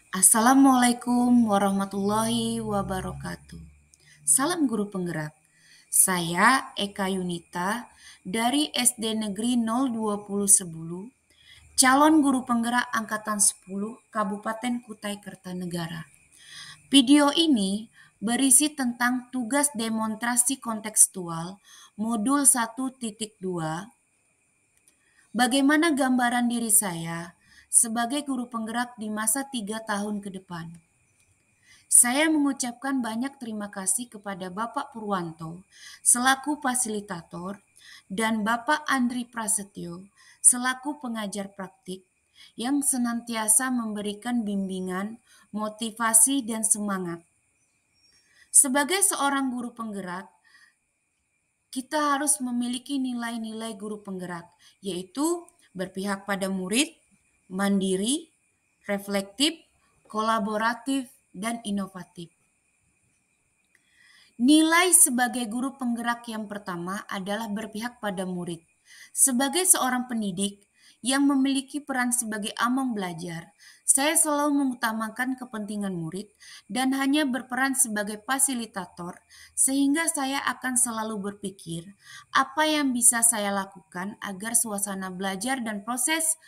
Assalamualaikum warahmatullahi wabarakatuh. Salam guru penggerak. Saya Eka Yunita dari SD Negeri 020 Sebulu, calon guru penggerak angkatan 10 Kabupaten Kutai Kertanegara. Video ini berisi tentang tugas demonstrasi kontekstual modul 1.2. Bagaimana gambaran diri saya sebagai guru penggerak di masa 3 tahun ke depan. Saya mengucapkan banyak terima kasih kepada Bapak Purwanto selaku fasilitator dan Bapak Andri Prasetyo selaku pengajar praktik yang senantiasa memberikan bimbingan, motivasi, dan semangat. Sebagai seorang guru penggerak, kita harus memiliki nilai-nilai guru penggerak, yaitu berpihak pada murid, mandiri, reflektif, kolaboratif, dan inovatif. Nilai sebagai guru penggerak yang pertama adalah berpihak pada murid. Sebagai seorang pendidik yang memiliki peran sebagai among belajar, saya selalu mengutamakan kepentingan murid dan hanya berperan sebagai fasilitator, sehingga saya akan selalu berpikir apa yang bisa saya lakukan agar suasana belajar dan proses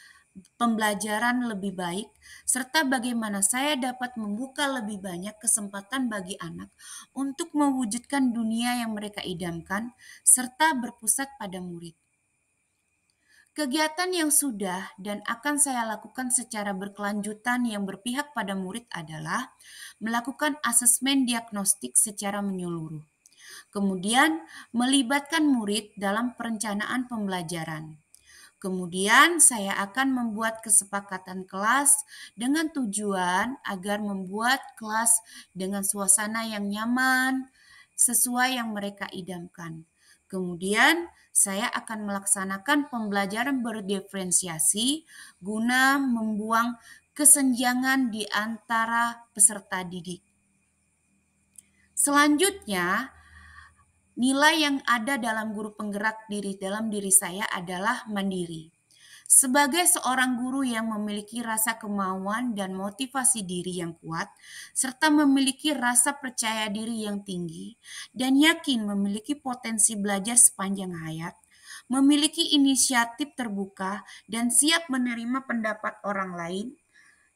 pembelajaran lebih baik, serta bagaimana saya dapat membuka lebih banyak kesempatan bagi anak untuk mewujudkan dunia yang mereka idamkan, serta berpusat pada murid. Kegiatan yang sudah dan akan saya lakukan secara berkelanjutan yang berpihak pada murid adalah melakukan asesmen diagnostik secara menyeluruh. Kemudian, melibatkan murid dalam perencanaan pembelajaran. Kemudian saya akan membuat kesepakatan kelas dengan tujuan agar membuat kelas dengan suasana yang nyaman sesuai yang mereka idamkan. Kemudian saya akan melaksanakan pembelajaran berdiferensiasi guna membuang kesenjangan di antara peserta didik. Selanjutnya, nilai yang ada dalam guru penggerak dalam diri saya adalah mandiri. Sebagai seorang guru yang memiliki rasa kemauan dan motivasi diri yang kuat, serta memiliki rasa percaya diri yang tinggi, dan yakin memiliki potensi belajar sepanjang hayat, memiliki inisiatif terbuka, dan siap menerima pendapat orang lain,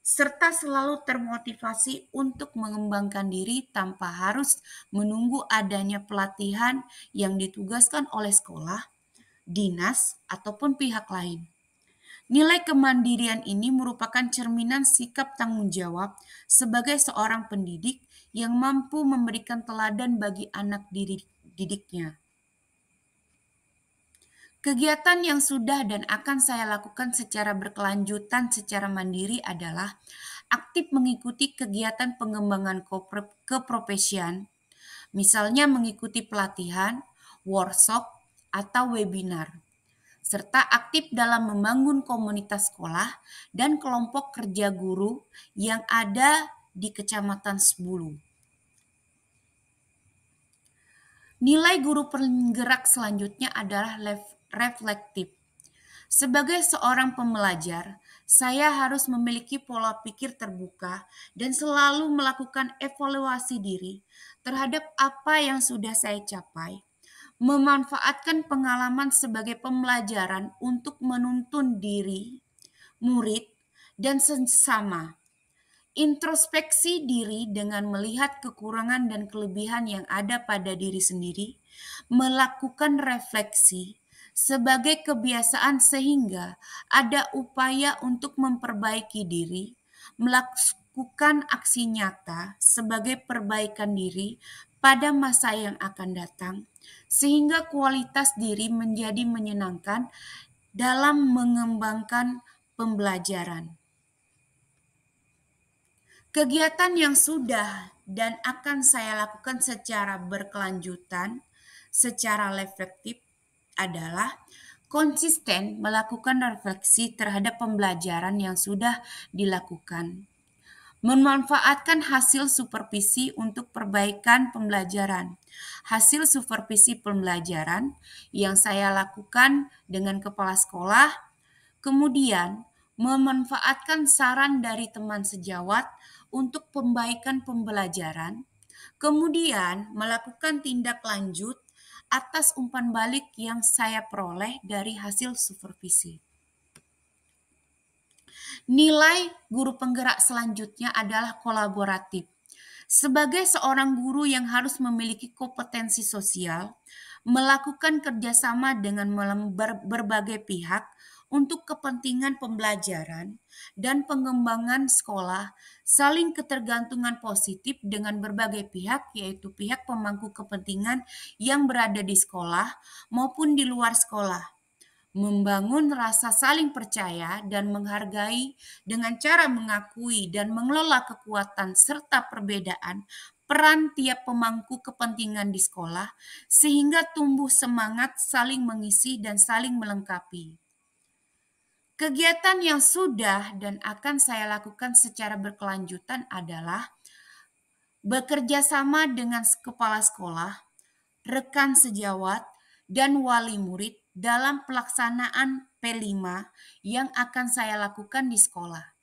serta selalu termotivasi untuk mengembangkan diri tanpa harus menunggu adanya pelatihan yang ditugaskan oleh sekolah, dinas, ataupun pihak lain. Nilai kemandirian ini merupakan cerminan sikap tanggung jawab sebagai seorang pendidik yang mampu memberikan teladan bagi anak didiknya. Kegiatan yang sudah dan akan saya lakukan secara berkelanjutan secara mandiri adalah aktif mengikuti kegiatan pengembangan keprofesian, misalnya mengikuti pelatihan, workshop, atau webinar, serta aktif dalam membangun komunitas sekolah dan kelompok kerja guru yang ada di Kecamatan Sebulu. Nilai guru penggerak selanjutnya adalah reflektif. Sebagai seorang pembelajar, saya harus memiliki pola pikir terbuka dan selalu melakukan evaluasi diri terhadap apa yang sudah saya capai, memanfaatkan pengalaman sebagai pembelajaran untuk menuntun diri, murid, dan sesama. Introspeksi diri dengan melihat kekurangan dan kelebihan yang ada pada diri sendiri, melakukan refleksi sebagai kebiasaan sehingga ada upaya untuk memperbaiki diri, melakukan aksi nyata sebagai perbaikan diri pada masa yang akan datang, sehingga kualitas diri menjadi menyenangkan dalam mengembangkan pembelajaran. Kegiatan yang sudah dan akan saya lakukan secara berkelanjutan, secara reflektif adalah konsisten melakukan refleksi terhadap pembelajaran yang sudah dilakukan. Memanfaatkan hasil supervisi untuk perbaikan pembelajaran. Hasil supervisi pembelajaran yang saya lakukan dengan kepala sekolah, kemudian memanfaatkan saran dari teman sejawat untuk perbaikan pembelajaran, kemudian melakukan tindak lanjut atas umpan balik yang saya peroleh dari hasil supervisi. Nilai guru penggerak selanjutnya adalah kolaboratif. Sebagai seorang guru yang harus memiliki kompetensi sosial, melakukan kerjasama dengan berbagai pihak untuk kepentingan pembelajaran dan pengembangan sekolah, saling ketergantungan positif dengan berbagai pihak, yaitu pihak pemangku kepentingan yang berada di sekolah maupun di luar sekolah. Membangun rasa saling percaya dan menghargai dengan cara mengakui dan mengelola kekuatan serta perbedaan peran tiap pemangku kepentingan di sekolah, sehingga tumbuh semangat saling mengisi dan saling melengkapi. Kegiatan yang sudah dan akan saya lakukan secara berkelanjutan adalah bekerja sama dengan kepala sekolah, rekan sejawat, dan wali murid dalam pelaksanaan P5 yang akan saya lakukan di sekolah.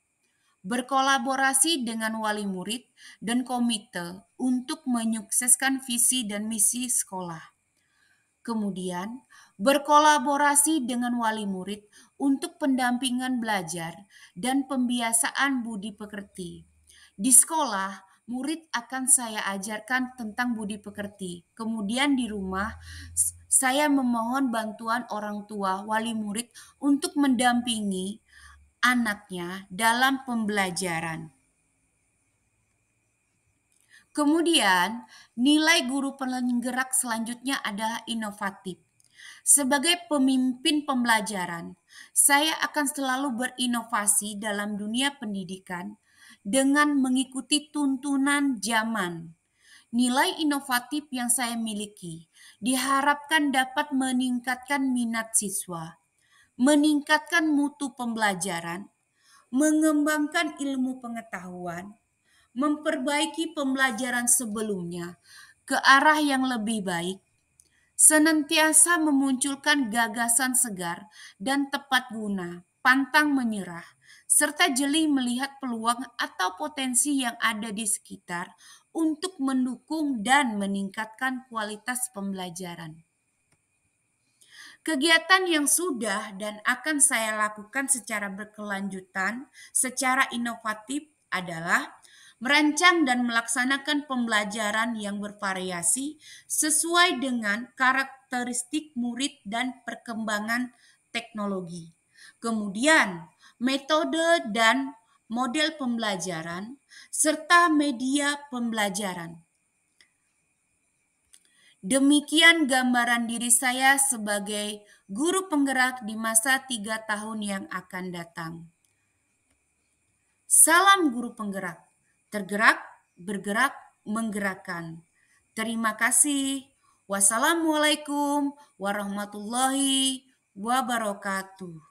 Berkolaborasi dengan wali murid dan komite untuk menyukseskan visi dan misi sekolah. Kemudian, berkolaborasi dengan wali murid untuk pendampingan belajar dan pembiasaan budi pekerti. Di sekolah, murid akan saya ajarkan tentang budi pekerti. Kemudian di rumah, saya memohon bantuan orang tua wali murid untuk mendampingi anaknya dalam pembelajaran. Kemudian, nilai guru penggerak selanjutnya adalah inovatif. Sebagai pemimpin pembelajaran, saya akan selalu berinovasi dalam dunia pendidikan dengan mengikuti tuntunan zaman. Nilai inovatif yang saya miliki diharapkan dapat meningkatkan minat siswa, meningkatkan mutu pembelajaran, mengembangkan ilmu pengetahuan, memperbaiki pembelajaran sebelumnya ke arah yang lebih baik, senantiasa memunculkan gagasan segar dan tepat guna, pantang menyerah, serta jeli melihat peluang atau potensi yang ada di sekitar untuk mendukung dan meningkatkan kualitas pembelajaran. Kegiatan yang sudah dan akan saya lakukan secara berkelanjutan, secara inovatif adalah merancang dan melaksanakan pembelajaran yang bervariasi sesuai dengan karakteristik murid dan perkembangan teknologi. Kemudian, metode dan model pembelajaran serta media pembelajaran. Demikian gambaran diri saya sebagai guru penggerak di masa 3 tahun yang akan datang. Salam guru penggerak, tergerak, bergerak, menggerakkan. Terima kasih. Wassalamualaikum warahmatullahi wabarakatuh.